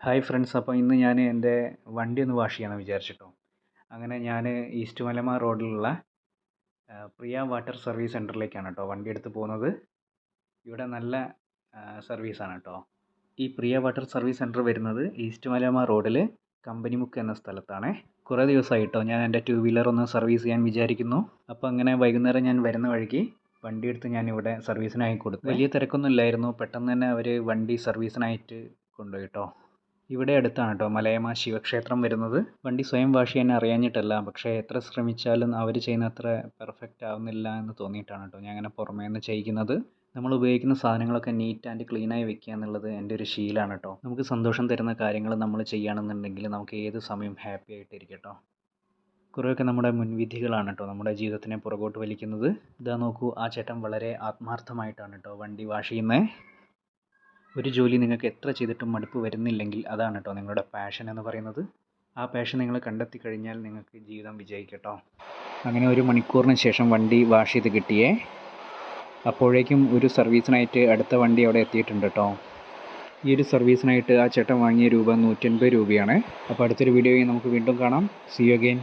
Hi friends, അപ്പോൾ ഇന്ന് ഞാൻ എൻ്റെ വണ്ടി ഒന്ന് വാഷ് ചെയ്യാമെന്ന് വിചാരിച്ചിട്ടോ. അങ്ങനെ ഞാൻ ഈസ്റ്റ് മലമ റോഡിലുള്ള പ്രിയ വാട്ടർ സർവീസ് സെൻറ്ററിലേക്കാണ് കേട്ടോ വണ്ടി എടുത്ത് പോകുന്നത്. ഇവിടെ നല്ല സർവീസാണ് കേട്ടോ. ഈ പ്രിയ വാട്ടർ സർവീസ് സെൻറ്റർ വരുന്നത് ഈസ്റ്റ് മലമ റോഡിൽ കമ്പനിമുക്ക് എന്ന സ്ഥലത്താണ്. കുറേ ദിവസമായിട്ടോ ഞാൻ എൻ്റെ 2 വീലർ ഒന്ന് സർവീസ് ചെയ്യാൻ വിചാരിക്കുന്നു. അപ്പോൾ അങ്ങനെ വൈകുന്നേരം ഞാൻ വരുന്ന വഴിക്ക് വണ്ടി എടുത്ത് ഞാൻ ഇവിടെ സർവീസിനായി കൊടുത്തു. വലിയ തിരക്കൊന്നും ഇല്ലായിരുന്നു, പെട്ടെന്ന് തന്നെ അവർ വണ്ടി സർവീസിനായിട്ട് കൊണ്ടുപോയി കേട്ടോ. ഇവിടെ അടുത്താണ് കേട്ടോ മലയമ ശിവക്ഷേത്രം വരുന്നത്. വണ്ടി സ്വയം വാഷ് ചെയ്യാൻ അറിയാഞ്ഞിട്ടല്ല, പക്ഷേ എത്ര ശ്രമിച്ചാലും അവർ ചെയ്യുന്ന അത്ര പെർഫെക്റ്റ് ആവുന്നില്ല എന്ന് തോന്നിയിട്ടാണ് കേട്ടോ ഞാൻ അങ്ങനെ പുറമേ നിന്ന് ചെയ്യിക്കുന്നത്. നമ്മൾ ഉപയോഗിക്കുന്ന സാധനങ്ങളൊക്കെ നീറ്റ് ആൻഡ് ക്ലീനായി വെക്കുക എന്നുള്ളത് എൻ്റെ ഒരു ശീലമാണ് കേട്ടോ. നമുക്ക് സന്തോഷം തരുന്ന കാര്യങ്ങൾ നമ്മൾ ചെയ്യുകയാണെന്നുണ്ടെങ്കിൽ നമുക്ക് ഏത് സമയം ഹാപ്പി ആയിട്ടിരിക്കും കേട്ടോ. കുറേയൊക്കെ നമ്മുടെ മുൻവിധികളാണ് കേട്ടോ നമ്മുടെ ജീവിതത്തിനെ പുറകോട്ട് വലിക്കുന്നത്. ഇതാ നോക്കൂ, ആ ചേട്ടൻ വളരെ ആത്മാർത്ഥമായിട്ടാണ് കേട്ടോ വണ്ടി വാഷ് ചെയ്യുന്നത്. ഒരു ജോലി നിങ്ങൾക്ക് എത്ര ചെയ്തിട്ടും മടുപ്പ് വരുന്നില്ലെങ്കിൽ അതാണ് കേട്ടോ നിങ്ങളുടെ പാഷൻ എന്ന് പറയുന്നത്. ആ പാഷൻ നിങ്ങൾ കണ്ടെത്തി കഴിഞ്ഞാൽ നിങ്ങൾക്ക് ജീവിതം വിജയിക്കും കേട്ടോ. അങ്ങനെ 1 മണിക്കൂറിന് ശേഷം വണ്ടി വാഷ് ചെയ്ത് കിട്ടിയേ. അപ്പോഴേക്കും ഒരു സർവീസിനായിട്ട് അടുത്ത വണ്ടി അവിടെ എത്തിയിട്ടുണ്ട് കേട്ടോ. ഈ ഒരു സർവീസിനായിട്ട് ആ ചേട്ടൻ വാങ്ങിയ രൂപ 180 രൂപയാണ്. അപ്പോൾ അടുത്തൊരു വീഡിയോയിൽ നമുക്ക് വീണ്ടും കാണാം. See you again.